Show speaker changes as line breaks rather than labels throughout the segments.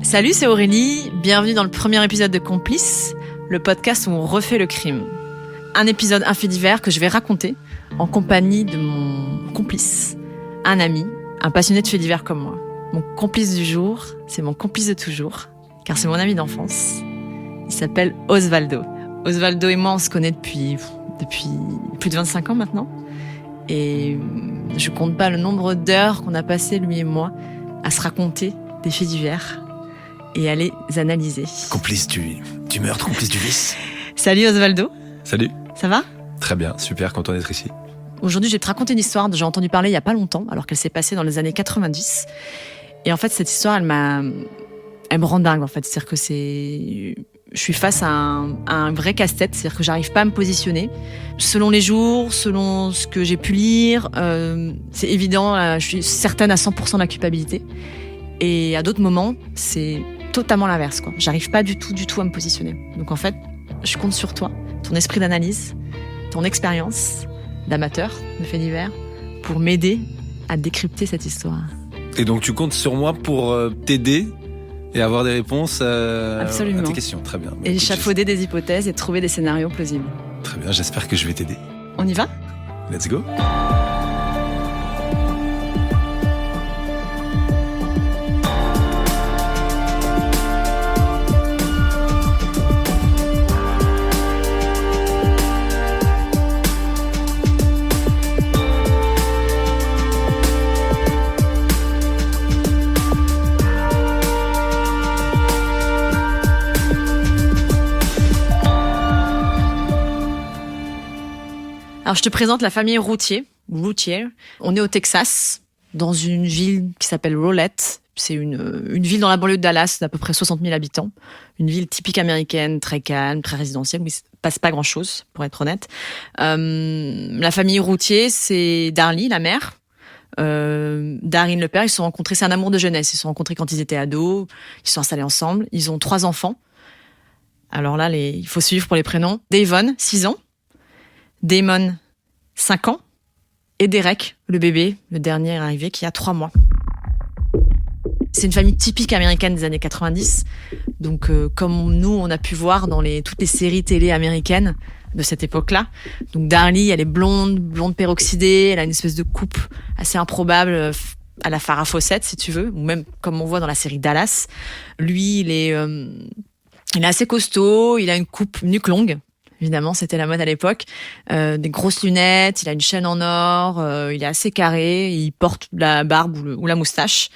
Salut, c'est Aurélie. Bienvenue dans le premier épisode de Complices, le podcast où on refait le crime. Un épisode, un fait divers que je vais raconter en compagnie de mon complice, un ami, un passionné de faits divers comme moi. Mon complice du jour, c'est mon complice de toujours, car c'est mon ami d'enfance. Il s'appelle Osvaldo. Osvaldo et moi, on se connaît depuis plus de 25 ans maintenant. Et je compte pas le nombre d'heures qu'on a passé, lui et moi, à se raconter des faits divers et à les analyser.
Complice du meurtre, complice du vice.
Salut Osvaldo.
Salut.
Ça va ?
Très bien, super, content d'être ici.
Aujourd'hui, je vais te raconter une histoire dont j'ai entendu parler il y a pas longtemps, alors qu'elle s'est passée dans les années 90. Et en fait, cette histoire, elle me rend dingue, en fait. C'est-à-dire que je suis face à un vrai casse-tête, c'est-à-dire que j'arrive pas à me positionner. Selon les jours, selon ce que j'ai pu lire, c'est évident, je suis certaine à 100% de la culpabilité. Et à d'autres moments, c'est totalement l'inverse, quoi. J'arrive pas du tout à me positionner. Donc en fait, je compte sur toi, ton esprit d'analyse, ton expérience d'amateur de faits divers, pour m'aider à décrypter cette histoire.
Et donc tu comptes sur moi pour t'aider et avoir des réponses à tes questions. Très bien.
Et échafauder des hypothèses et trouver des scénarios plausibles.
Très bien, j'espère que je vais t'aider.
On y va ?
Let's go.
Alors, je te présente la famille Routier. On est au Texas, dans une ville qui s'appelle Rowlett. C'est une ville dans la banlieue de Dallas d'à peu près 60 000 habitants. Une ville typique américaine, très calme, très résidentielle, où il ne se passe pas grand-chose, pour être honnête. La famille Routier, c'est Darlie, la mère. Darin, le père. Ils se sont rencontrés, c'est un amour de jeunesse. Ils se sont rencontrés quand ils étaient ados. Ils se sont installés ensemble. Ils ont 3 enfants. Alors là, il faut suivre pour les prénoms. Davon, 6 ans. Damon, 5 ans, et Derek, le bébé, le dernier arrivé, qui a 3 mois. C'est une famille typique américaine des années 90. Donc, comme nous, on a pu voir dans toutes les séries télé américaines de cette époque-là. Donc, Darlie, elle est blonde peroxydée, elle a une espèce de coupe assez improbable à la Farrah Fawcett, si tu veux, ou même comme on voit dans la série Dallas. Lui, il est assez costaud, il a une coupe nuque longue. Évidemment, c'était la mode à l'époque. Des grosses lunettes, il a une chaîne en or, il est assez carré, il porte la barbe ou la moustache.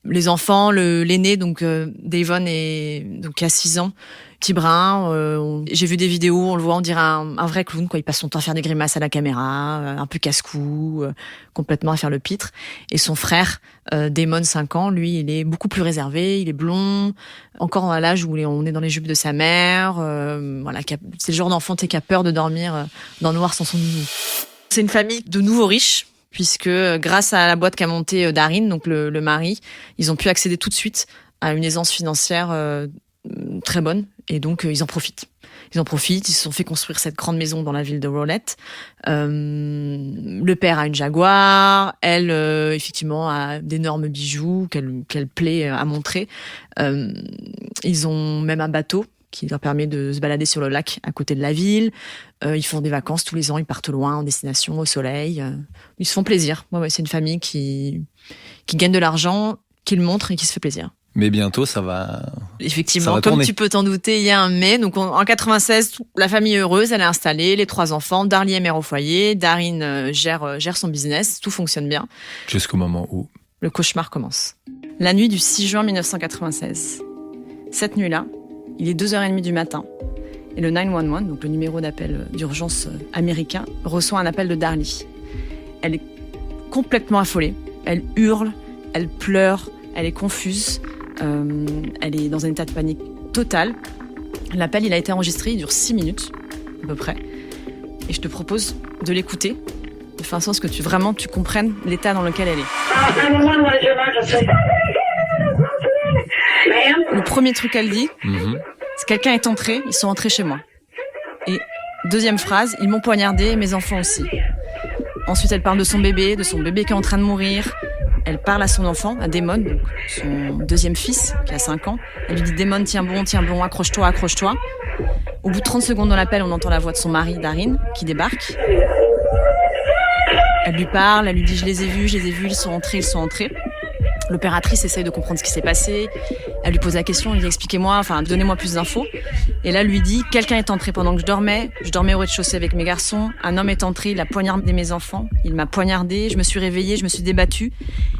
Les enfants, l'aîné, donc Davon, qui a 6 ans, petit brun. J'ai vu des vidéos, on le voit, on dirait un vrai clown, quoi. Il passe son temps à faire des grimaces à la caméra, un peu casse-cou, complètement à faire le pitre. Et son frère, Damon, 5 ans, lui, il est beaucoup plus réservé, il est blond, encore à l'âge où on est dans les jupes de sa mère. Voilà, c'est le genre d'enfant qui a peur de dormir dans le noir sans son nounou. C'est une famille de nouveaux riches, puisque grâce à la boîte qu'a montée Darin, donc le mari, ils ont pu accéder tout de suite à une aisance financière très bonne, et donc ils en profitent. Ils se sont fait construire cette grande maison dans la ville de Rowlett. Le père a une Jaguar, elle, effectivement, a d'énormes bijoux qu'elle plaît à montrer. Ils ont même un bateau qui leur permet de se balader sur le lac à côté de la ville. Ils font des vacances tous les ans, ils partent loin, en destination, au soleil. Ils se font plaisir. Ouais, c'est une famille qui gagne de l'argent, qui le montre et qui se fait plaisir.
Mais bientôt, ça va.
Effectivement,
ça va
comme
tourner.
Tu peux t'en douter, il y a un mais. Donc en 96, la famille est heureuse, elle est installée, les 3 enfants. Darlie est mère au foyer, Darin gère son business, tout fonctionne bien.
Jusqu'au moment où
le cauchemar commence. La nuit du 6 juin 1996. Cette nuit-là, il est 2h30 du matin. Et le 911, donc le numéro d'appel d'urgence américain, reçoit un appel de Darlie. Elle est complètement affolée. Elle hurle, elle pleure, elle est confuse. Elle est dans un état de panique total. L'appel, il a été enregistré, il dure 6 minutes, à peu près. Et je te propose de l'écouter, de faire en sorte que tu comprennes l'état dans lequel elle est. Le premier truc qu'elle dit, c'est quelqu'un est entré, ils sont entrés chez moi. Et deuxième phrase, ils m'ont poignardé, mes enfants aussi. Ensuite, elle parle de son bébé qui est en train de mourir. Elle parle à son enfant, à Damon, donc son deuxième fils, qui a 5 ans. Elle lui dit « Damon, tiens bon, accroche-toi, accroche-toi ». Au bout de 30 secondes dans l'appel, on entend la voix de son mari, Darin, qui débarque. Elle lui parle, elle lui dit « Je les ai vus, ils sont entrés ». L'opératrice essaye de comprendre ce qui s'est passé. Elle lui pose la question, elle dit « Expliquez-moi, donnez-moi plus d'infos ». Et là, elle lui dit « Quelqu'un est entré pendant que je dormais au rez-de-chaussée avec mes garçons. Un homme est entré, il a poignardé mes enfants. Il m'a poignardé, je me suis réveillée, je me suis débattue.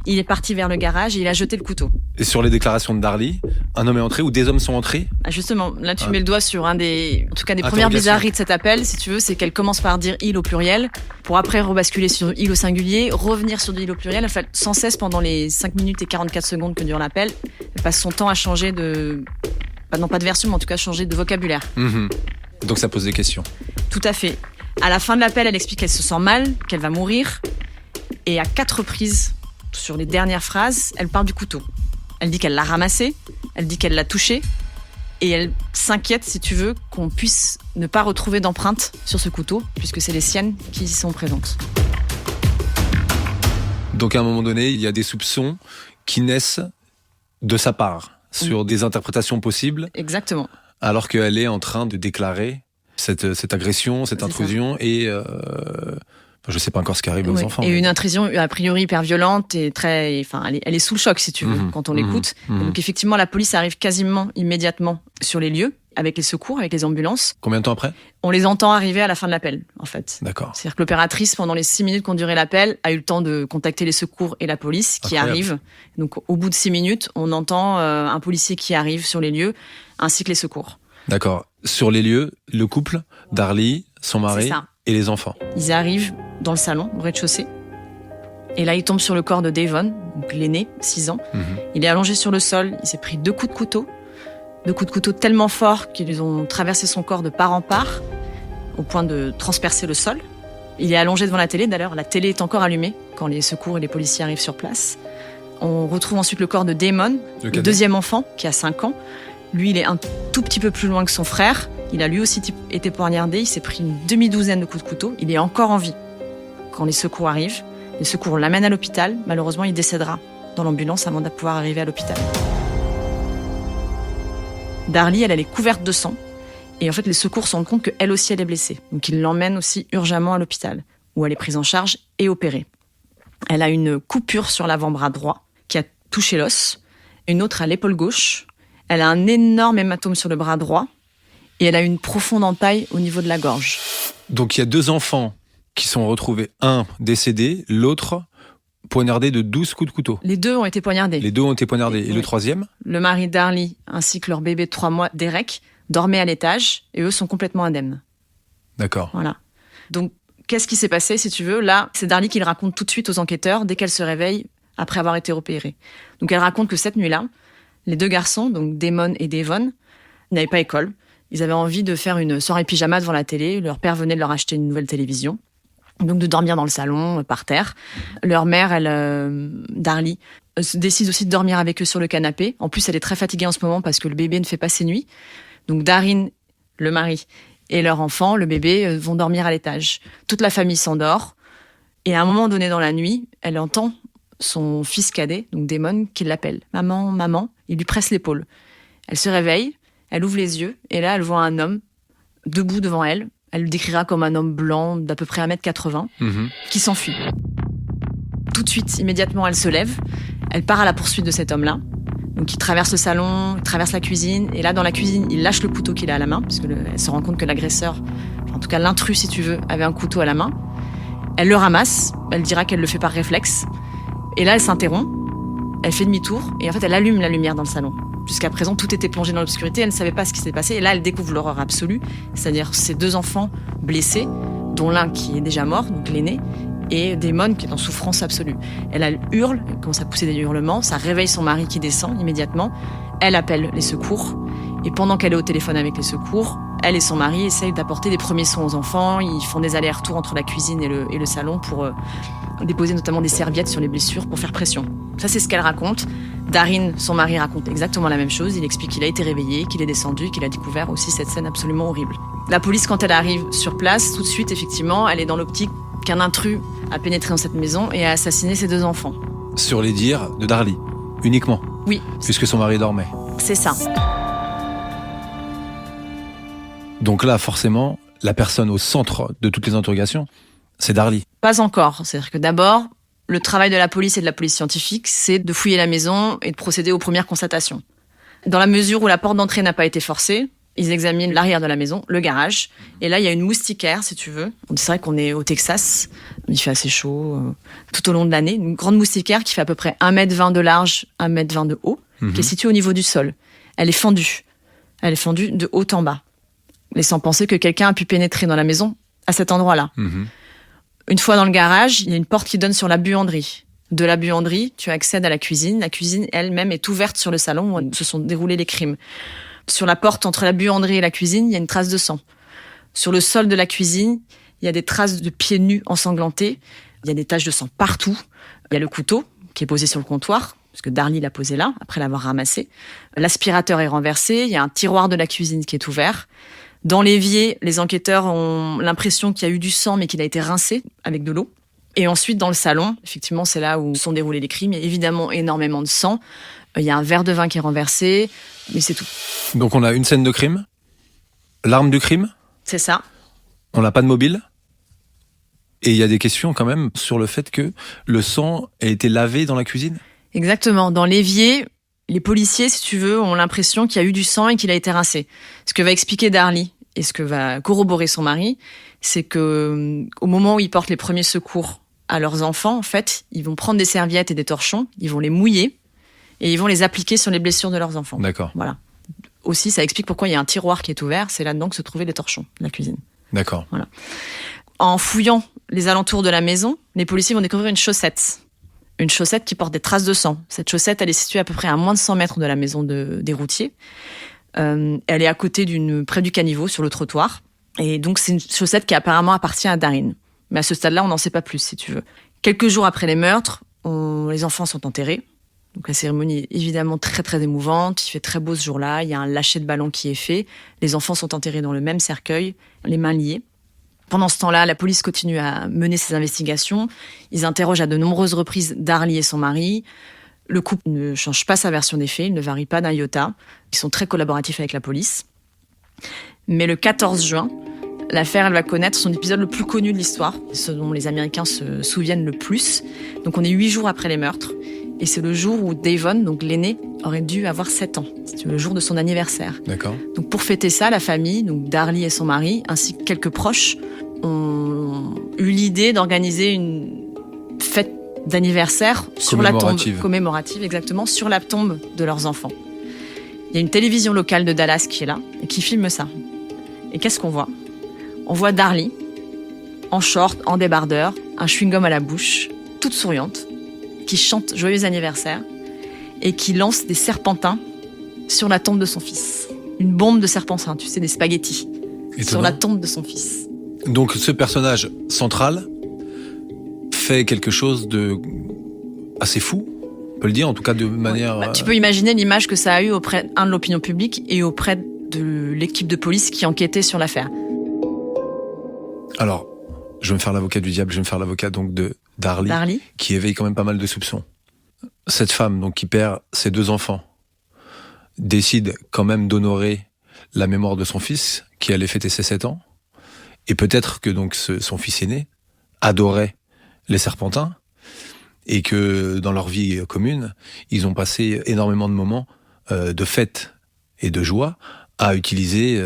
Il est parti vers le garage et il a jeté le couteau. »
Et sur les déclarations de Darly, un homme est entré ou des hommes sont entrés ?
Justement, là tu mets le doigt sur des premières bizarreries de cet appel, si tu veux, c'est qu'elle commence par dire « il » au pluriel, pour après rebasculer sur « il » au singulier, revenir sur du « il » au pluriel. En fait, sans cesse, pendant les 5 minutes et 44 secondes que dure l'appel, elle passe son temps à changer pas de version, mais en tout cas changer de vocabulaire.
Donc ça pose des questions.
Tout à fait. À la fin de l'appel, elle explique qu'elle se sent mal, qu'elle va mourir. Et à 4 reprises, sur les dernières phrases, elle parle du couteau. Elle dit qu'elle l'a ramassé, elle dit qu'elle l'a touché. Et elle s'inquiète, si tu veux, qu'on puisse ne pas retrouver d'empreintes sur ce couteau, puisque c'est les siennes qui y sont présentes.
Donc à un moment donné, il y a des soupçons qui naissent de sa part sur des interprétations possibles.
Exactement.
Alors qu'elle est en train de déclarer cette agression, cette intrusion et je ne sais pas encore ce qui arrive aux enfants.
Et une intrusion a priori hyper violente et elle est sous le choc, si tu veux, quand on l'écoute. Donc effectivement, la police arrive quasiment immédiatement sur les lieux avec les secours, avec les ambulances.
Combien de temps après ?
On les entend arriver à la fin de l'appel, en fait.
D'accord.
C'est-à-dire que l'opératrice, pendant les 6 minutes qu'ont duré l'appel, a eu le temps de contacter les secours et la police qui arrivent. Donc au bout de 6 minutes, on entend un policier qui arrive sur les lieux, ainsi que les secours.
D'accord. Sur les lieux, le couple, Darly, son mari et les enfants.
Ils arrivent dans le salon, au rez-de-chaussée. Et là, ils tombent sur le corps de Davon, donc l'aîné, 6 ans. Il est allongé sur le sol, il s'est pris 2 coups de couteau. 2 coups de couteau tellement forts qu'ils ont traversé son corps de part en part, au point de transpercer le sol. Il est allongé devant la télé, d'ailleurs, la télé est encore allumée quand les secours et les policiers arrivent sur place. On retrouve ensuite le corps de Damon, le deuxième enfant, qui a 5 ans. Lui, il est un tout petit peu plus loin que son frère. Il a lui aussi été poignardé, il s'est pris une demi-douzaine de coups de couteau. Il est encore en vie quand les secours arrivent. Les secours l'amènent à l'hôpital. Malheureusement, il décédera dans l'ambulance avant de pouvoir arriver à l'hôpital. Darly, elle est couverte de sang. Et en fait, les secours se rendent compte qu'elle aussi, elle est blessée. Donc, ils l'emmènent aussi urgemment à l'hôpital, où elle est prise en charge et opérée. Elle a une coupure sur l'avant-bras droit qui a touché l'os, une autre à l'épaule gauche. Elle a un énorme hématome sur le bras droit et elle a une profonde entaille au niveau de la gorge.
Donc, il y a 2 enfants qui sont retrouvés, un décédé, l'autre poignardé de 12 coups de couteau.
Les 2 ont été poignardés.
Les 2 ont été poignardés. Et le troisième ?
Le mari Darly ainsi que leur bébé de 3 mois, Derek, dormaient à l'étage et eux sont complètement indemnes.
D'accord.
Voilà. Donc, qu'est-ce qui s'est passé, si tu veux ? Là, c'est Darly qui le raconte tout de suite aux enquêteurs dès qu'elle se réveille après avoir été opérée. Donc, elle raconte que cette nuit-là, les 2 garçons, donc Damon et Davon, n'avaient pas école. Ils avaient envie de faire une soirée pyjama devant la télé. Leur père venait de leur acheter une nouvelle télévision. Donc de dormir dans le salon, par terre. Leur mère, Darly, décide aussi de dormir avec eux sur le canapé. En plus, elle est très fatiguée en ce moment parce que le bébé ne fait pas ses nuits. Donc Darin, le mari, et leur enfant, le bébé, vont dormir à l'étage. Toute la famille s'endort. Et à un moment donné dans la nuit, elle entend son fils cadet, donc Damon, qui l'appelle. « Maman, maman », il lui presse l'épaule. Elle se réveille, elle ouvre les yeux, et là, elle voit un homme debout devant elle. Elle le décrira comme un homme blanc d'à peu près 1m80 qui s'enfuit. Tout de suite, immédiatement, elle se lève. Elle part à la poursuite de cet homme-là. Donc, il traverse le salon, il traverse la cuisine. Et là, dans la cuisine, il lâche le couteau qu'il a à la main, puisque elle se rend compte que l'agresseur, en tout cas l'intrus, si tu veux, avait un couteau à la main. Elle le ramasse. Elle dira qu'elle le fait par réflexe. Et là, elle s'interrompt. Elle fait demi-tour. Et en fait, elle allume la lumière dans le salon. Jusqu'à présent, tout était plongé dans l'obscurité. Elle ne savait pas ce qui s'était passé. Et là, elle découvre l'horreur absolue. C'est-à-dire ces 2 enfants blessés, dont l'un qui est déjà mort, donc l'aîné, et Damon qui est en souffrance absolue. Elle hurle, elle commence à pousser des hurlements. Ça réveille son mari qui descend immédiatement. Elle appelle les secours. Et pendant qu'elle est au téléphone avec les secours, elle et son mari essayent d'apporter des premiers soins aux enfants. Ils font des allers-retours entre la cuisine et le salon pour déposer notamment des serviettes sur les blessures pour faire pression. Ça, c'est ce qu'elle raconte. Darin, son mari, raconte exactement la même chose. Il explique qu'il a été réveillé, qu'il est descendu, qu'il a découvert aussi cette scène absolument horrible. La police, quand elle arrive sur place, tout de suite, effectivement, elle est dans l'optique qu'un intrus a pénétré dans cette maison et a assassiné ses 2 enfants.
sur les dires de Darly, uniquement.
Oui.
Puisque son mari dormait.
C'est ça.
Donc là, forcément, la personne au centre de toutes les interrogations, c'est Darly.
Pas encore. C'est-à-dire que d'abord, le travail de la police et de la police scientifique, c'est de fouiller la maison et de procéder aux premières constatations. Dans la mesure où la porte d'entrée n'a pas été forcée, ils examinent l'arrière de la maison, le garage. Et là, il y a une moustiquaire, si tu veux. C'est vrai qu'on est au Texas. Il fait assez chaud tout au long de l'année. Une grande moustiquaire qui fait à peu près 1,20 m de large, 1,20 m de haut, qui est située au niveau du sol. Elle est fendue. Elle est fendue de haut en bas, laissant penser que quelqu'un a pu pénétrer dans la maison à cet endroit-là. Une fois dans le garage, il y a une porte qui donne sur la buanderie. De la buanderie, tu accèdes à la cuisine. La cuisine elle-même est ouverte sur le salon où se sont déroulés les crimes. Sur la porte entre la buanderie et la cuisine, il y a une trace de sang. Sur le sol de la cuisine, il y a des traces de pieds nus ensanglantés. Il y a des taches de sang partout. Il y a le couteau qui est posé sur le comptoir, parce que Darly l'a posé là, après l'avoir ramassé. L'aspirateur est renversé. Il y a un tiroir de la cuisine qui est ouvert. Dans l'évier, les enquêteurs ont l'impression qu'il y a eu du sang, mais qu'il a été rincé avec de l'eau. Et ensuite, dans le salon, effectivement, c'est là où sont déroulés les crimes. Il y a évidemment énormément de sang. Il y a un verre de vin qui est renversé, mais c'est tout.
Donc on a une scène de crime, l'arme du crime.
C'est ça.
On n'a pas de mobile. Et il y a des questions quand même sur le fait que le sang a été lavé dans la cuisine.
Exactement. Dans l'évier, les policiers, si tu veux, ont l'impression qu'il y a eu du sang et qu'il a été rincé. Ce que va expliquer Darly et ce que va corroborer son mari, c'est que au moment où ils portent les premiers secours à leurs enfants, en fait, ils vont prendre des serviettes et des torchons, ils vont les mouiller et ils vont les appliquer sur les blessures de leurs enfants.
D'accord.
Voilà. Aussi, ça explique pourquoi il y a un tiroir qui est ouvert. C'est là-dedans que se trouvaient les torchons de la cuisine.
D'accord.
Voilà. En fouillant les alentours de la maison, les policiers vont découvrir une chaussette. Une chaussette qui porte des traces de sang. Cette chaussette, elle est située à peu près à moins de 100 mètres de la maison des routiers. Elle est à côté près du caniveau, sur le trottoir. Et donc, c'est une chaussette qui apparemment appartient à Daryn. Mais à ce stade-là, on n'en sait pas plus, si tu veux. Quelques jours après les meurtres, les enfants sont enterrés. Donc la cérémonie est évidemment très très émouvante. Il fait très beau ce jour-là. Il y a un lâcher de ballon qui est fait. Les enfants sont enterrés dans le même cercueil, les mains liées. Pendant ce temps-là, la police continue à mener ses investigations. Ils interrogent à de nombreuses reprises Darly et son mari. Le couple ne change pas sa version des faits, il ne varie pas d'un iota. Ils sont très collaboratifs avec la police. Mais le 14 juin, l'affaire elle va connaître son épisode le plus connu de l'histoire, ce dont les Américains se souviennent le plus. Donc on est 8 jours après les meurtres. Et c'est le jour où Davon, donc l'aîné, aurait dû avoir 7 ans. C'est le jour de son anniversaire.
D'accord.
Donc pour fêter ça, la famille, donc Darly et son mari, ainsi que quelques proches, ont eu l'idée d'organiser une fête d'anniversaire sur la tombe commémorative, exactement, sur la tombe de leurs enfants. Il y a une télévision locale de Dallas qui est là et qui filme ça. Et qu'est-ce qu'on voit ? On voit Darly, en short, en débardeur, un chewing-gum à la bouche, toute souriante, qui chante « Joyeux anniversaire » et qui lance des serpentins sur la tombe de son fils. Une bombe de serpentins, tu sais, des spaghettis, sur la tombe de son fils.
Donc ce personnage central fait quelque chose de assez fou, on peut le dire, en tout cas de manière...
Tu peux imaginer l'image que ça a eu auprès de l'opinion publique et auprès de l'équipe de police qui enquêtait sur l'affaire.
Alors, je vais me faire l'avocat du diable, je vais me faire l'avocat donc de Darly, qui éveille quand même pas mal de soupçons. Cette femme donc qui perd ses 2 enfants décide quand même d'honorer la mémoire de son fils qui allait fêter ses 7 ans, et peut-être que donc son fils aîné adorait les serpentins et que dans leur vie commune ils ont passé énormément de moments de fête et de joie à utiliser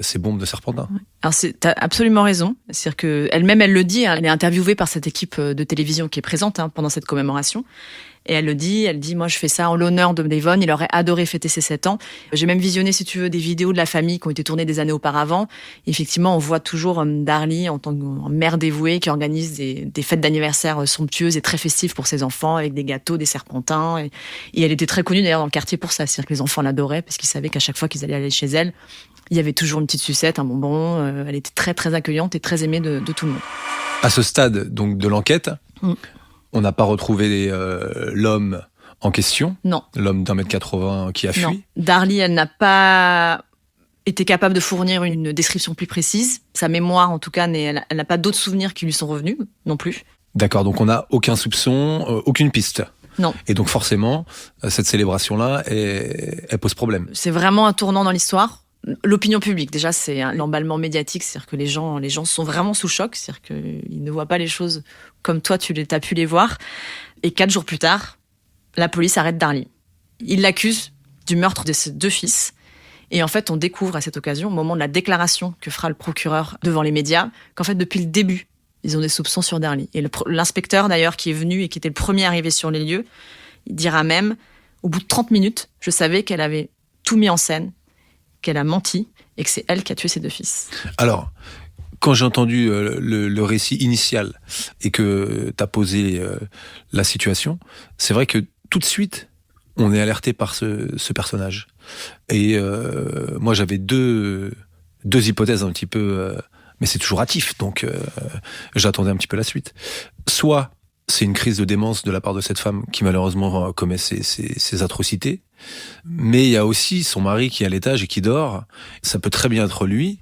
ces bombes de serpentins.
Alors t'as absolument raison. C'est-à-dire que elle-même, elle le dit, elle est interviewée par cette équipe de télévision qui est présente pendant cette commémoration. Et elle dit, moi je fais ça en l'honneur de Davon, il aurait adoré fêter ses 7 ans. J'ai même visionné, si tu veux, des vidéos de la famille qui ont été tournées des années auparavant. Et effectivement, on voit toujours Darly en tant que mère dévouée qui organise des fêtes d'anniversaire somptueuses et très festives pour ses enfants, avec des gâteaux, des serpentins. Et elle était très connue d'ailleurs dans le quartier pour ça. C'est-à-dire que les enfants l'adoraient parce qu'ils savaient qu'à chaque fois qu'ils allaient aller chez elle, il y avait toujours une petite sucette, un bonbon. Elle était très très accueillante et très aimée de tout le monde.
À ce stade donc de l'enquête, on n'a pas retrouvé l'homme en question. Non. L'homme d'1,80 m qui a fui.
Non. Darly, elle n'a pas été capable de fournir une description plus précise. Sa mémoire, en tout cas, elle n'a pas d'autres souvenirs qui lui sont revenus non plus.
D'accord, donc on n'a aucun soupçon, aucune piste.
Non.
Et donc forcément, cette célébration-là, elle pose problème.
C'est vraiment un tournant dans l'histoire. L'opinion publique, déjà, c'est l'emballement médiatique, c'est-à-dire que les gens sont vraiment sous choc, c'est-à-dire qu'ils ne voient pas les choses comme toi, tu as pu les voir. Et 4 jours plus tard, la police arrête Darlie. Ils l'accusent du meurtre de ses 2 fils. Et en fait, on découvre à cette occasion, au moment de la déclaration que fera le procureur devant les médias, qu'en fait, depuis le début, ils ont des soupçons sur Darlie. Et l'inspecteur, d'ailleurs, qui est venu et qui était le premier arrivé sur les lieux, il dira même, au bout de 30 minutes, je savais qu'elle avait tout mis en scène, qu'elle a menti et que c'est elle qui a tué ses 2 fils.
Alors, quand j'ai entendu le récit initial et que tu as posé la situation, c'est vrai que tout de suite, on est alerté par ce personnage. Et moi, j'avais deux hypothèses un petit peu... mais c'est toujours hâtif, donc j'attendais un petit peu la suite. Soit c'est une crise de démence de la part de cette femme qui malheureusement commet ces atrocités, mais il y a aussi son mari qui est à l'étage et qui dort. Ça peut très bien être lui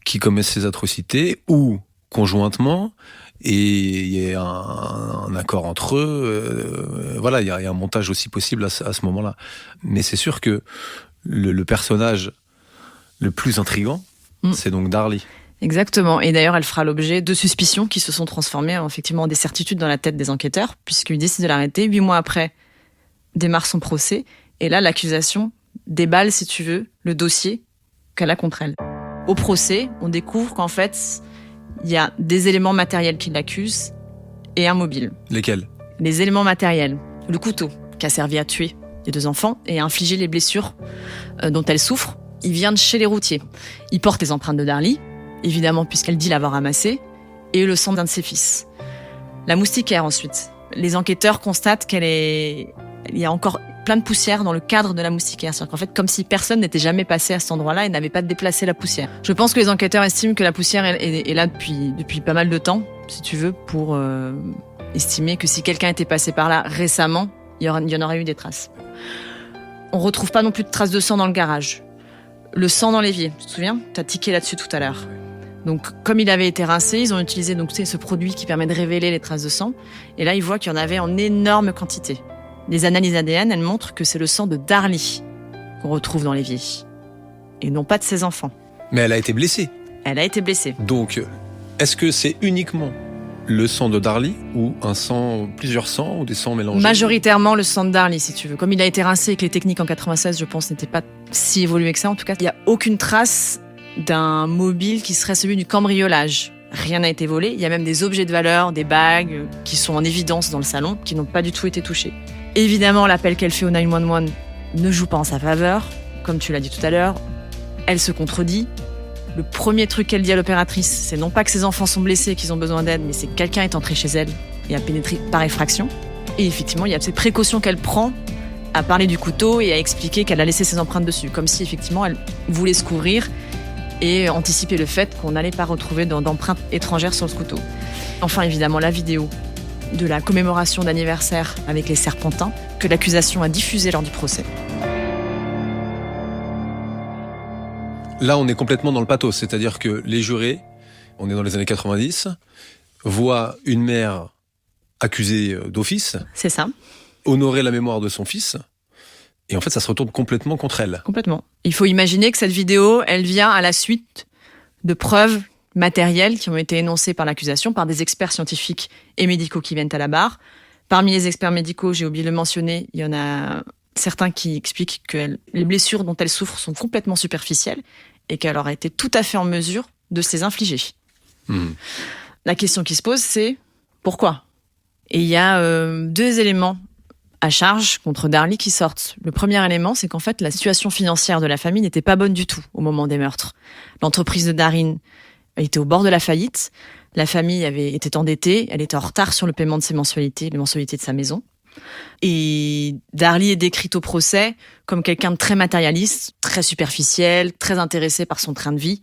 qui commet ces atrocités, ou conjointement, et il y a un accord entre eux. Voilà, il y a un montage aussi possible à ce moment-là. Mais c'est sûr que le personnage le plus intriguant, c'est donc Darlie.
Exactement. Et d'ailleurs, elle fera l'objet de suspicions qui se sont transformées effectivement en des certitudes dans la tête des enquêteurs, puisqu'ils décident de l'arrêter. 8 mois après, démarre son procès. Et là, l'accusation déballe, si tu veux, le dossier qu'elle a contre elle. Au procès, on découvre qu'en fait, il y a des éléments matériels qui l'accusent et un mobile.
Lesquels ?
Les éléments matériels. Le couteau qui a servi à tuer les 2 enfants et à infliger les blessures dont elle souffre. Il vient de chez les routiers. Il porte les empreintes de Darlie, évidemment puisqu'elle dit l'avoir ramassé, et le sang d'un de ses fils. La moustiquaire ensuite. Les enquêteurs constatent il y a encore plein de poussière dans le cadre de la moustiquaire. C'est-à-dire qu'en fait, comme si personne n'était jamais passé à cet endroit-là et n'avait pas déplacé la poussière. Je pense que les enquêteurs estiment que la poussière est là depuis pas mal de temps, si tu veux, pour estimer que si quelqu'un était passé par là récemment, il y en aurait eu des traces. On retrouve pas non plus de traces de sang dans le garage. Le sang dans l'évier, tu te souviens ? Tu as tiqué là-dessus tout à l'heure. Donc, comme il avait été rincé, ils ont utilisé ce produit qui permet de révéler les traces de sang. Et là, ils voient qu'il y en avait en énorme quantité. Les analyses ADN, elles montrent que c'est le sang de Darlie qu'on retrouve dans l'évier. Et non pas de ses enfants.
Mais elle a été blessée.
Elle a été blessée.
Donc, est-ce que c'est uniquement le sang de Darlie ou plusieurs sangs ou des sangs mélangés ?
Majoritairement le sang de Darlie, si tu veux. Comme il a été rincé et que les techniques en 96, je pense, n'étaient pas si évoluées que ça, en tout cas, il n'y a aucune trace d'un mobile qui serait celui du cambriolage. Rien n'a été volé. Il y a même des objets de valeur, des bagues qui sont en évidence dans le salon, qui n'ont pas du tout été touchés. Évidemment, l'appel qu'elle fait au 911 ne joue pas en sa faveur. Comme tu l'as dit tout à l'heure, elle se contredit. Le premier truc qu'elle dit à l'opératrice, c'est non pas que ses enfants sont blessés et qu'ils ont besoin d'aide, mais c'est que quelqu'un est entré chez elle et a pénétré par effraction. Et effectivement, il y a ces précautions qu'elle prend à parler du couteau et à expliquer qu'elle a laissé ses empreintes dessus, comme si effectivement elle voulait se couvrir et anticiper le fait qu'on n'allait pas retrouver d'empreintes étrangères sur ce couteau. Enfin, évidemment, la vidéo de la commémoration d'anniversaire avec les serpentins que l'accusation a diffusée lors du procès.
Là, on est complètement dans le pathos, c'est-à-dire que les jurés, on est dans les années 90, voient une mère accusée d'office.
C'est ça.
Honorer la mémoire de son fils. Et en fait, ça se retourne complètement contre elle.
Complètement. Il faut imaginer que cette vidéo, elle vient à la suite de preuves matérielles qui ont été énoncées par l'accusation, par des experts scientifiques et médicaux qui viennent à la barre. Parmi les experts médicaux, j'ai oublié de le mentionner, il y en a certains qui expliquent que les blessures dont elle souffre sont complètement superficielles et qu'elle aurait été tout à fait en mesure de se les infliger. La question qui se pose, c'est pourquoi ? Et il y a 2 éléments à charge contre Darlie qui sortent. Le premier élément, c'est qu'en fait, la situation financière de la famille n'était pas bonne du tout au moment des meurtres. L'entreprise de Darine était au bord de la faillite. La famille était endettée. Elle était en retard sur le paiement de ses mensualités, les mensualités de sa maison. Et Darlie est décrite au procès comme quelqu'un de très matérialiste, très superficiel, très intéressé par son train de vie.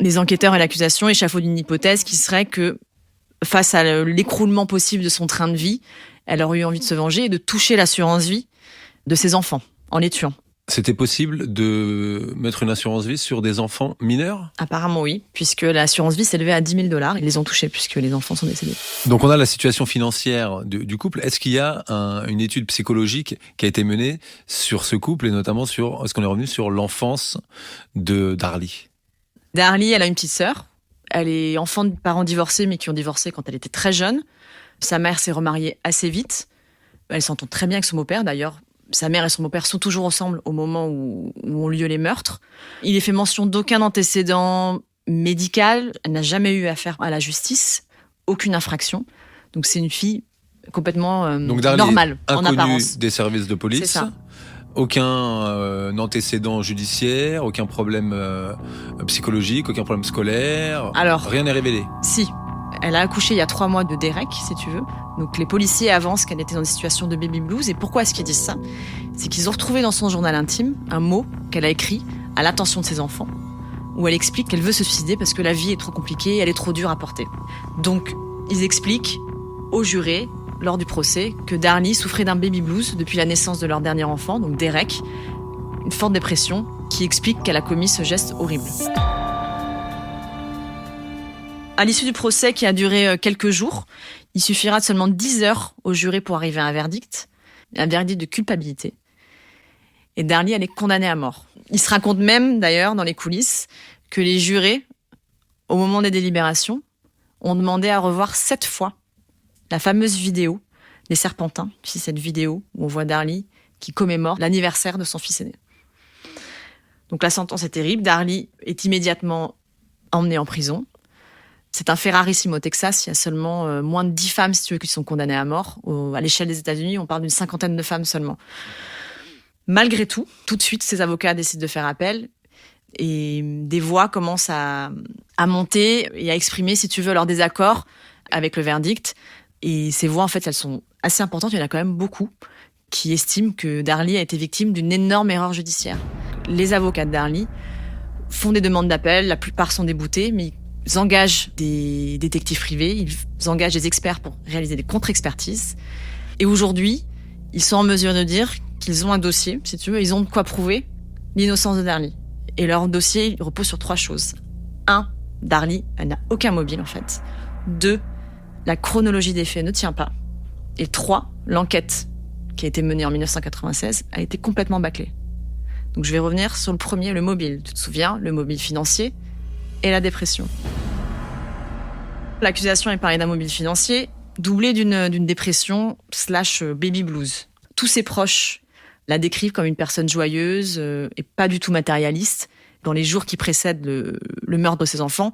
Les enquêteurs et l'accusation échafaudent une hypothèse qui serait que, face à l'écroulement possible de son train de vie, elle aurait eu envie de se venger et de toucher l'assurance vie de ses enfants en les tuant.
C'était possible de mettre une assurance vie sur des enfants mineurs ?
Apparemment oui, puisque l'assurance vie s'élevait à 10 000 $. Ils les ont touchés puisque les enfants sont décédés.
Donc on a la situation financière du couple. Est-ce qu'il y a une étude psychologique qui a été menée sur ce couple et notamment est-ce qu'on est revenu sur l'enfance de Darly ?
Darly, elle a une petite sœur. Elle est enfant de parents divorcés, mais qui ont divorcé quand elle était très jeune. Sa mère s'est remariée assez vite. Elle s'entend très bien avec son beau-père, d'ailleurs. Sa mère et son beau-père sont toujours ensemble au moment où ont lieu les meurtres. Il est fait mention d'aucun antécédent médical. Elle n'a jamais eu affaire à la justice. Aucune infraction. Donc c'est une fille complètement normale en apparence.
Inconnue des services de police.
C'est ça.
Aucun antécédent judiciaire, aucun problème psychologique, aucun problème scolaire.
Alors,
rien n'est révélé.
Si. Elle a accouché il y a 3 mois de Derek, si tu veux. Donc les policiers avancent qu'elle était dans une situation de baby blues. Et pourquoi est-ce qu'ils disent ça ? C'est qu'ils ont retrouvé dans son journal intime un mot qu'elle a écrit à l'attention de ses enfants, où elle explique qu'elle veut se suicider parce que la vie est trop compliquée, elle est trop dure à porter. Donc ils expliquent aux jurés, lors du procès, que Darly souffrait d'un baby blues depuis la naissance de leur dernier enfant, donc Derek, une forte dépression qui explique qu'elle a commis ce geste horrible. À l'issue du procès qui a duré quelques jours, il suffira de seulement 10 heures au juré pour arriver à un verdict de culpabilité. Et Darly, elle est condamnée à mort. Il se raconte même, d'ailleurs, dans les coulisses, que les jurés, au moment des délibérations, ont demandé à revoir 7 fois la fameuse vidéo des Serpentins, puis cette vidéo où on voit Darly qui commémore l'anniversaire de son fils aîné. Donc la sentence est terrible. Darly est immédiatement emmenée en prison. C'est un fait rarissime au Texas. Il y a seulement moins de 10 femmes, si tu veux, qui sont condamnées à mort. À l'échelle des États-Unis, on parle d'une 50aine de femmes seulement. Malgré tout, tout de suite, ses avocats décident de faire appel et des voix commencent à monter et à exprimer, si tu veux, leur désaccord avec le verdict. Et ces voix, en fait, elles sont assez importantes. Il y en a quand même beaucoup qui estiment que Darly a été victime d'une énorme erreur judiciaire. Les avocats de Darly font des demandes d'appel. La plupart sont déboutés, mais ils engagent des détectives privés, ils engagent des experts pour réaliser des contre-expertises. Et aujourd'hui, ils sont en mesure de dire qu'ils ont un dossier, si tu veux, ils ont de quoi prouver l'innocence de Darly. Et leur dossier repose sur 3 choses. 1, Darly, elle n'a aucun mobile en fait. 2, la chronologie des faits ne tient pas. Et 3, l'enquête qui a été menée en 1996 a été complètement bâclée. Donc je vais revenir sur le premier, le mobile. Tu te souviens, le mobile financier et la dépression. L'accusation est parlée d'un mobile financier, doublé d'une dépression / baby blues. Tous ses proches la décrivent comme une personne joyeuse et pas du tout matérialiste. Dans les jours qui précèdent le meurtre de ses enfants,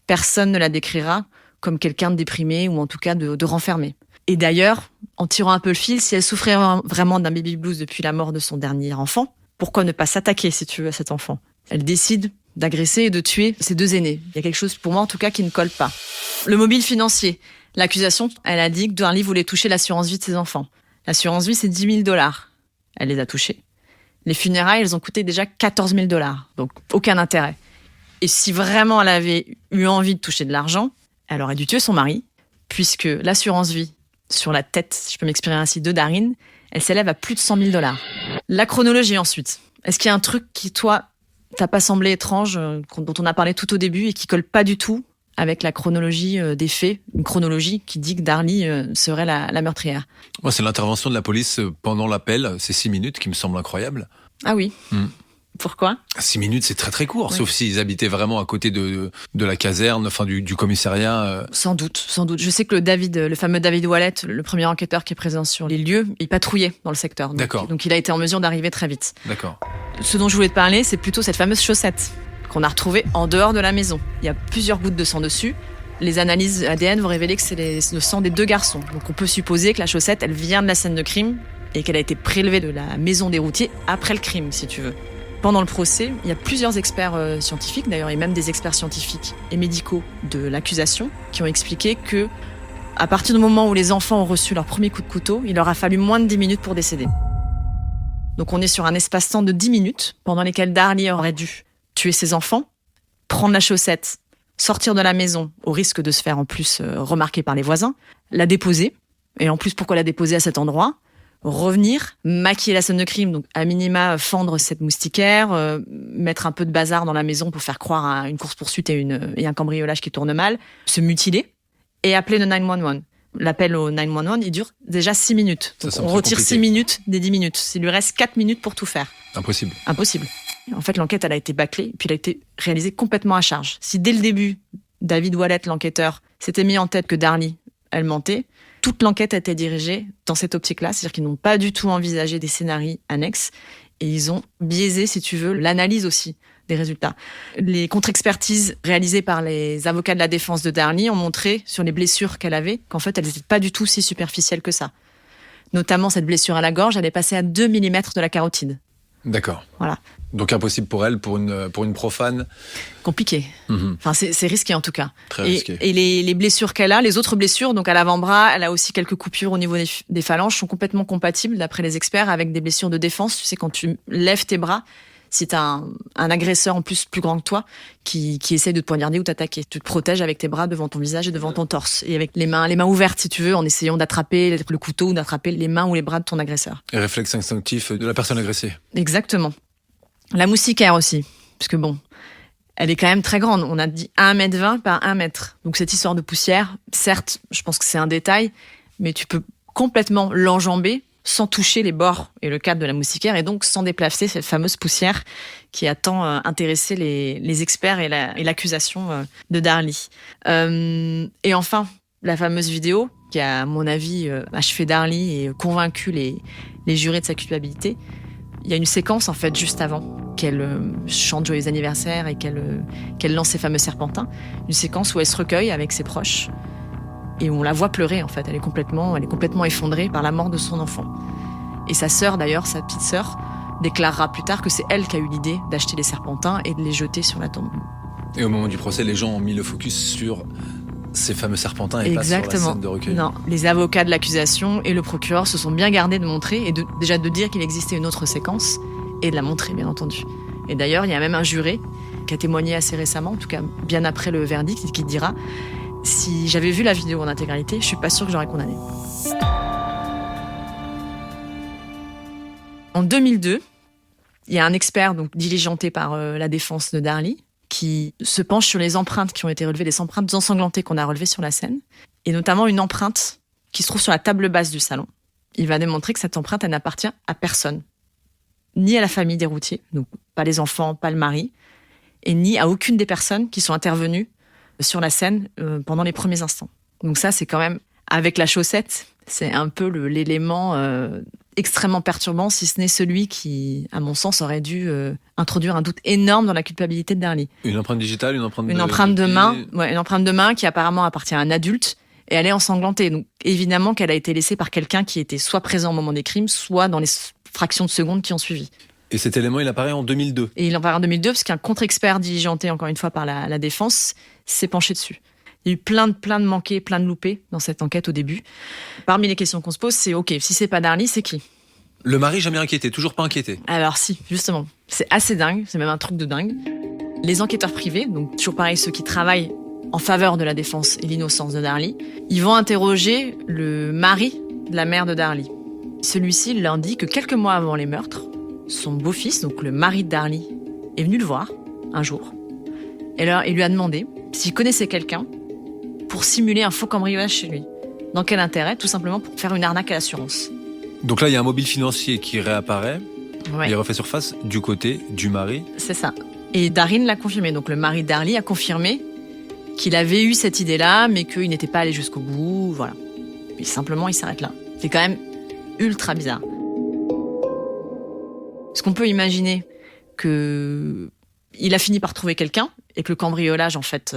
personne ne la décrira comme quelqu'un de déprimé ou en tout cas de renfermé. Et d'ailleurs, en tirant un peu le fil, si elle souffrait vraiment d'un baby blues depuis la mort de son dernier enfant, pourquoi ne pas s'attaquer, si tu veux, à cet enfant ? Elle décide d'agresser et de tuer ses 2 aînés. Il y a quelque chose, pour moi en tout cas, qui ne colle pas. Le mobile financier. L'accusation, elle a dit que Darly voulait toucher l'assurance vie de ses enfants. L'assurance vie, c'est 10 000 $. Elle les a touchés. Les funérailles, elles ont coûté déjà 14 000 $. Donc, aucun intérêt. Et si vraiment elle avait eu envie de toucher de l'argent, elle aurait dû tuer son mari, puisque l'assurance vie sur la tête, si je peux m'exprimer ainsi, de Daryn, elle s'élève à plus de 100 000 $. La chronologie ensuite. Est-ce qu'il y a un truc qui, toi, t'a pas semblé étrange, dont on a parlé tout au début et qui colle pas du tout avec la chronologie des faits, une chronologie qui dit que Darly serait la meurtrière?
Moi, c'est l'intervention de la police pendant l'appel, ces 6 minutes qui me semble incroyable.
Ah oui. Pourquoi ?
6 minutes, c'est très très court,
oui.
Sauf s'ils habitaient vraiment à côté de la caserne, enfin du commissariat.
Sans doute. Je sais que le fameux David Wallet, le premier enquêteur qui est présent sur les lieux, il patrouillait dans le secteur. Donc il a été en mesure d'arriver très vite.
D'accord.
Ce dont je voulais te parler, c'est plutôt cette fameuse chaussette qu'on a retrouvée en dehors de la maison. Il y a plusieurs gouttes de sang dessus. Les analyses ADN vont révéler que c'est le sang des 2 garçons. Donc on peut supposer que la chaussette, elle vient de la scène de crime et qu'elle a été prélevée de la maison des routiers après le crime, si tu veux. Pendant le procès, il y a plusieurs experts scientifiques, d'ailleurs, et même des experts scientifiques et médicaux de l'accusation, qui ont expliqué que, à partir du moment où les enfants ont reçu leur premier coup de couteau, il leur a fallu moins de 10 minutes pour décéder. Donc on est sur un espace-temps de 10 minutes, pendant lesquelles Darly aurait dû tuer ses enfants, prendre la chaussette, sortir de la maison, au risque de se faire en plus remarquer par les voisins, la déposer, et en plus pourquoi la déposer à cet endroit ? revenir, maquiller la scène de crime, donc à minima fendre cette moustiquaire, mettre un peu de bazar dans la maison pour faire croire à une course-poursuite et un cambriolage qui tourne mal, se mutiler et appeler le 911. L'appel au 911, il dure déjà 6 minutes. Donc on retire 6 minutes des 10 minutes. Il lui reste 4 minutes pour tout faire.
Impossible.
En fait, l'enquête, elle a été bâclée, puis elle a été réalisée complètement à charge. Si dès le début, David Wallet, l'enquêteur, s'était mis en tête que Darlie, elle mentait, toute l'enquête a été dirigée dans cette optique-là. C'est-à-dire qu'ils n'ont pas du tout envisagé des scénarios annexes et ils ont biaisé, si tu veux, l'analyse aussi des résultats. Les contre-expertises réalisées par les avocats de la défense de Darlie ont montré sur les blessures qu'elle avait qu'en fait, elles n'étaient pas du tout si superficielles que ça. Notamment, cette blessure à la gorge, elle est passée à 2 mm de la carotide.
D'accord.
Voilà.
Donc impossible pour elle, pour une profane.
Compliqué. Enfin, c'est risqué en tout cas.
Très risqué.
Et les blessures qu'elle a, les autres blessures, donc à l'avant-bras, elle a aussi quelques coupures au niveau des phalanges, sont complètement compatibles, d'après les experts, avec des blessures de défense. Tu sais, quand tu lèves tes bras, si t'as un agresseur en plus grand que toi qui essaye de te poignarder ou t'attaquer, tu te protèges avec tes bras devant ton visage et devant ton torse. Et avec les mains ouvertes, si tu veux, en essayant d'attraper le couteau ou d'attraper les mains ou les bras de ton agresseur.
Et réflexe instinctif de la personne agressée.
Exactement. La moustiquaire aussi, parce que bon, elle est quand même très grande. On a dit 1,20 m par 1 mètre. Donc cette histoire de poussière, certes, je pense que c'est un détail, mais tu peux complètement l'enjamber sans toucher les bords et le cadre de la moustiquaire, et donc sans déplacer cette fameuse poussière qui a tant intéressé les experts et l'accusation de Darlie. Et enfin, la fameuse vidéo qui a, à mon avis, achevé Darlie et convaincu les jurés de sa culpabilité. Il y a une séquence, en fait, juste avant qu'elle chante Joyeux anniversaire et qu'elle lance ses fameux serpentins. Une séquence où elle se recueille avec ses proches et où on la voit pleurer, en fait. Elle est complètement effondrée par la mort de son enfant. Et sa sœur, d'ailleurs, sa petite sœur, déclarera plus tard que c'est elle qui a eu l'idée d'acheter les serpentins et de les jeter sur la tombe.
Et au moment du procès, les gens ont mis le focus sur ces fameux serpentins et
Exactement.
pas sur la scène de recueil.
Non, les avocats de l'accusation et le procureur se sont bien gardés de montrer et déjà de dire qu'il existait une autre séquence et de la montrer, bien entendu. Et d'ailleurs, il y a même un juré qui a témoigné assez récemment, en tout cas bien après le verdict, qui dira « Si j'avais vu la vidéo en intégralité, je suis pas sûr que j'aurais condamné. » En 2002, il y a un expert donc diligenté par la défense de Darlie qui se penche sur les empreintes qui ont été relevées, les empreintes ensanglantées qu'on a relevées sur la scène, et notamment une empreinte qui se trouve sur la table basse du salon. Il va démontrer que cette empreinte, elle n'appartient à personne, ni à la famille des Routhier, donc pas les enfants, pas le mari, et ni à aucune des personnes qui sont intervenues sur la scène pendant les premiers instants. Donc ça, c'est quand même, avec la chaussette, c'est un peu l'élément extrêmement perturbant, si ce n'est celui qui, à mon sens, aurait dû introduire un doute énorme dans la culpabilité de Darlie.
Une empreinte digitale, une empreinte
de main, ouais, une empreinte de main qui apparemment appartient à un adulte, et elle est ensanglantée. Donc évidemment qu'elle a été laissée par quelqu'un qui était soit présent au moment des crimes, soit dans les fractions de secondes qui ont suivi.
Et cet élément, il apparaît en 2002.
Et il apparaît en 2002 parce qu'un contre-expert diligenté, encore une fois, par la défense, s'est penché dessus. Il y a eu plein de manqués, plein de loupés dans cette enquête au début. Parmi les questions qu'on se pose, c'est OK, si c'est pas Darlie, c'est qui ?
Le mari jamais inquiété, toujours pas inquiété.
Alors si, justement. C'est assez dingue, c'est même un truc de dingue. Les enquêteurs privés, donc toujours pareil, ceux qui travaillent en faveur de la défense et l'innocence de Darlie, ils vont interroger le mari de la mère de Darlie. Celui-ci leur dit que quelques mois avant les meurtres, son beau-fils, donc le mari de Darlie, est venu le voir un jour. Et alors, il lui a demandé s'il connaissait quelqu'un pour simuler un faux cambriolage chez lui. Dans quel intérêt ? Tout simplement pour faire une arnaque à l'assurance.
Donc là, il y a un mobile financier qui réapparaît,
ouais.
Il refait surface du côté du mari.
C'est ça. Et Darin l'a confirmé. Donc le mari de Darlie a confirmé qu'il avait eu cette idée-là, mais qu'il n'était pas allé jusqu'au bout. Voilà. Et simplement, il s'arrête là. C'est quand même ultra bizarre. Est-ce qu'on peut imaginer que il a fini par trouver quelqu'un et que le cambriolage, en fait,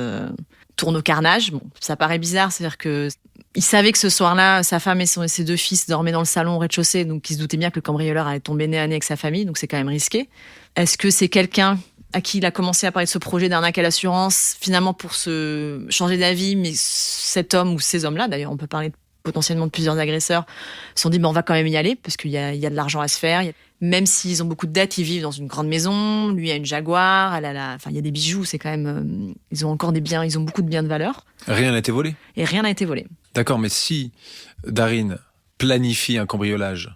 tourne au carnage? Bon, ça paraît bizarre, c'est-à-dire que il savait que ce soir-là, sa femme et ses 2 fils dormaient dans le salon au rez-de-chaussée, donc il se doutait bien que le cambrioleur allait tomber nez à nez avec sa famille, donc c'est quand même risqué. Est-ce que c'est quelqu'un à qui il a commencé à parler de ce projet d'arnaque à l'assurance, finalement pour se changer d'avis, mais cet homme ou ces hommes-là, d'ailleurs on peut parler potentiellement de plusieurs agresseurs, se sont dit on va quand même y aller parce qu'il y a de l'argent à se faire. Même s'ils ont beaucoup de dettes, ils vivent dans une grande maison. Lui a une Jaguar, il y a des bijoux, c'est quand même, ils ont encore des biens, ils ont beaucoup de biens de valeur.
Rien n'a été volé.
Et rien n'a été volé.
D'accord, mais si Darin planifie un cambriolage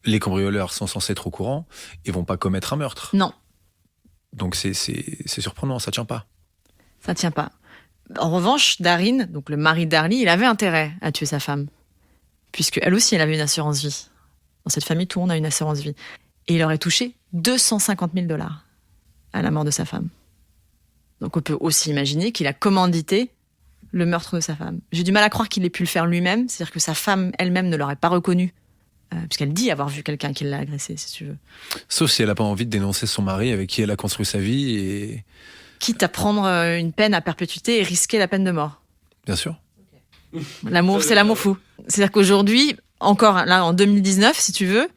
les cambrioleurs sont censés être au courant, ils vont pas commettre un meurtre.
Non.
Donc c'est surprenant, ça tient pas.
Ça tient pas. En revanche, Darin, donc le mari d'Darly, il avait intérêt à tuer sa femme. Puisque elle aussi, elle avait une assurance vie. Dans cette famille, tout le monde a une assurance vie. Et il aurait touché 250 000 $ à la mort de sa femme. Donc on peut aussi imaginer qu'il a commandité le meurtre de sa femme. J'ai du mal à croire qu'il ait pu le faire lui-même, c'est-à-dire que sa femme elle-même ne l'aurait pas reconnu, puisqu'elle dit avoir vu quelqu'un qui l'a agressé, si tu veux.
Sauf si elle n'a pas envie de dénoncer son mari avec qui elle a construit sa vie et...
Quitte à prendre une peine à perpétuité et risquer la peine de mort.
Bien sûr.
L'amour, c'est l'amour fou. C'est-à-dire qu'aujourd'hui, encore là, en 2019, si tu veux,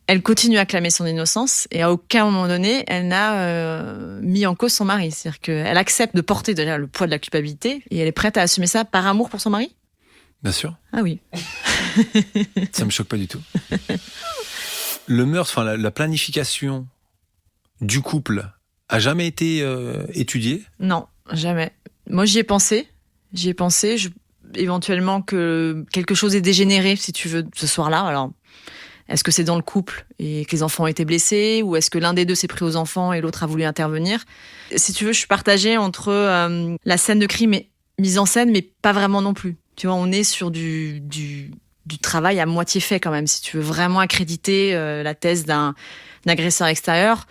elle continue à clamer son innocence et à aucun moment donné, elle n'a mis en cause son mari. C'est-à-dire qu'elle accepte de porter déjà le poids de la culpabilité et elle est prête à assumer ça par amour pour son mari.
Bien sûr.
Ah oui.
Ça me choque pas du tout. Le meurtre, enfin la planification du couple a jamais été étudiée?
Non, jamais. Moi, j'y ai pensé. Éventuellement que quelque chose est dégénéré, si tu veux, ce soir-là. Alors, est-ce que c'est dans le couple et que les enfants ont été blessés, ou est-ce que l'un des deux s'est pris aux enfants et l'autre a voulu intervenir? Si tu veux, je suis partagée entre la scène de crime et mise en scène, mais pas vraiment non plus. Tu vois, on est sur du travail à moitié fait quand même. Si tu veux vraiment accréditer la thèse d'un agresseur extérieur,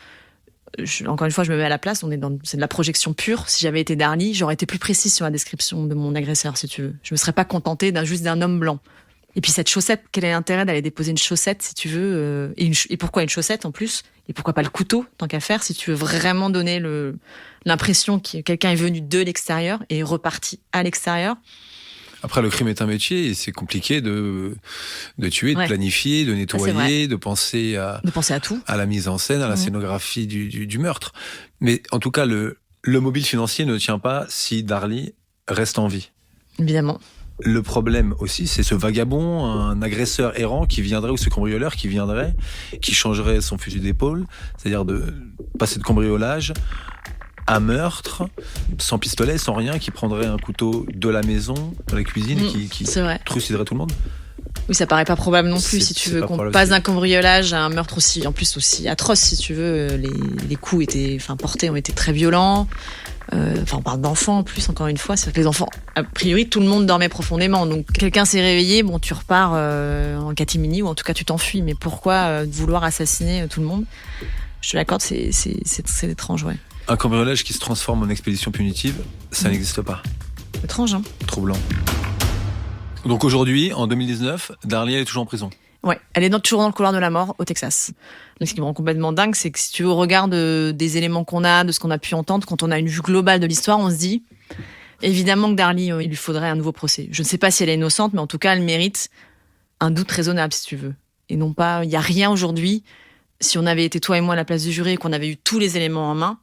encore une fois, je me mets à la place, c'est de la projection pure. Si j'avais été Darly, j'aurais été plus précise sur la description de mon agresseur, si tu veux. Je me serais pas contentée juste d'un homme blanc. Et puis cette chaussette, quel est l'intérêt d'aller déposer une chaussette, si tu veux, et pourquoi une chaussette en plus? Et pourquoi pas le couteau, tant qu'à faire, si tu veux vraiment donner l'impression que quelqu'un est venu de l'extérieur et est reparti à l'extérieur?
Après, le crime est un métier et c'est compliqué de tuer, de planifier, de nettoyer, de penser à
tout,
à la mise en scène, à la scénographie du meurtre. Mais en tout cas, le mobile financier ne tient pas si Darly reste en vie.
Évidemment.
Le problème aussi, c'est ce vagabond, un agresseur errant qui viendrait, ou ce cambrioleur qui viendrait, qui changerait son fusil d'épaule, c'est-à-dire de passer de cambriolage à meurtre, sans pistolet, sans rien, qui prendrait un couteau de la maison, de la cuisine, qui truciderait tout le monde.
Oui, ça paraît pas probable non plus, si tu veux, qu'on passe d'un cambriolage à un meurtre aussi atroce, si tu veux. Les coups portés ont été très violents. On parle d'enfants en plus, encore une fois. C'est-à-dire que les enfants, a priori, tout le monde dormait profondément. Donc, quelqu'un s'est réveillé, tu repars en catimini, ou en tout cas, tu t'enfuis. Mais pourquoi vouloir assassiner tout le monde? Je te l'accorde, c'est étrange, ouais.
Un cambriolage qui se transforme en expédition punitive, ça n'existe pas.
Étrange, hein?
Troublant. Donc aujourd'hui, en 2019, Darly, elle est toujours en prison.
Ouais, elle est toujours dans le couloir de la mort au Texas. Donc, ce qui me rend complètement dingue, c'est que si tu veux, au regard des éléments qu'on a, de ce qu'on a pu entendre, quand on a une vue globale de l'histoire, on se dit, évidemment que Darly, il lui faudrait un nouveau procès. Je ne sais pas si elle est innocente, mais en tout cas, elle mérite un doute raisonnable, si tu veux. Et non pas, il n'y a rien aujourd'hui, si on avait été toi et moi à la place du jury et qu'on avait eu tous les éléments en main,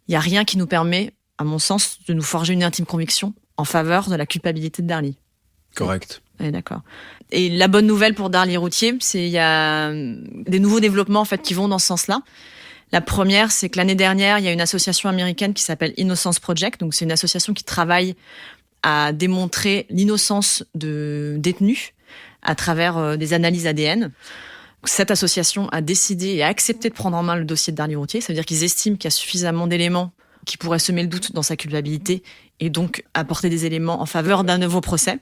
il n'y a rien qui nous permet, à mon sens, de nous forger une intime conviction en faveur de la culpabilité de Darly.
Correct.
Ouais, d'accord. Et la bonne nouvelle pour Darly Routhier, c'est qu'il y a des nouveaux développements en fait qui vont dans ce sens-là. La première, c'est que l'année dernière, il y a une association américaine qui s'appelle Innocence Project. Donc, c'est une association qui travaille à démontrer l'innocence de détenus à travers des analyses ADN. Cette association a décidé et a accepté de prendre en main le dossier de Darly Routhier. Ça veut dire qu'ils estiment qu'il y a suffisamment d'éléments qui pourraient semer le doute dans sa culpabilité et donc apporter des éléments en faveur d'un nouveau procès.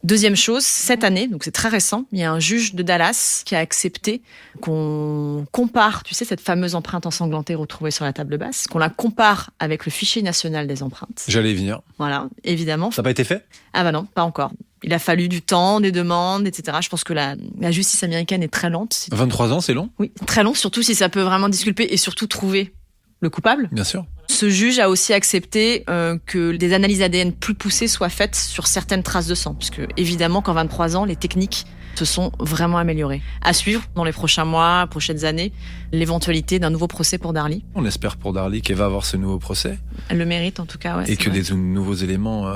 Deuxième chose, cette année, donc c'est très récent, il y a un juge de Dallas qui a accepté qu'on compare, tu sais, cette fameuse empreinte ensanglantée retrouvée sur la table basse, qu'on la compare avec le fichier national des empreintes.
J'allais y venir.
Voilà, évidemment.
Ça n'a pas été fait?
Ah bah non, pas encore. Il a fallu du temps, des demandes, etc. Je pense que la justice américaine est très lente.
23 ans, c'est long?
Oui, très long, surtout si ça peut vraiment disculper et surtout trouver le coupable.
Bien sûr.
Ce juge a aussi accepté que des analyses ADN plus poussées soient faites sur certaines traces de sang, puisque évidemment qu'en 23 ans, les techniques se sont vraiment améliorées. À suivre dans les prochains mois, prochaines années, l'éventualité d'un nouveau procès pour Darly.
On espère pour Darly qu'elle va avoir ce nouveau procès.
Elle le mérite en tout cas, ouais.
Et que des nouveaux éléments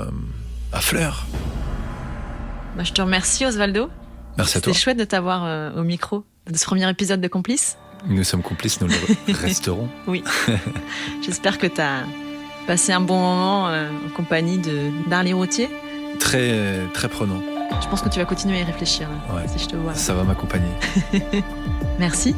affleurent.
Bah, je te remercie Osvaldo.
Merci à toi.
C'était chouette de t'avoir au micro de ce premier épisode de Complices.
Nous sommes complices, nous le resterons.
Oui. J'espère que tu as passé un bon moment en compagnie de Darly Routhier.
Très, très prenant.
Je pense que tu vas continuer à y réfléchir,
ouais.
si je te vois. Là.
Ça va m'accompagner.
Merci.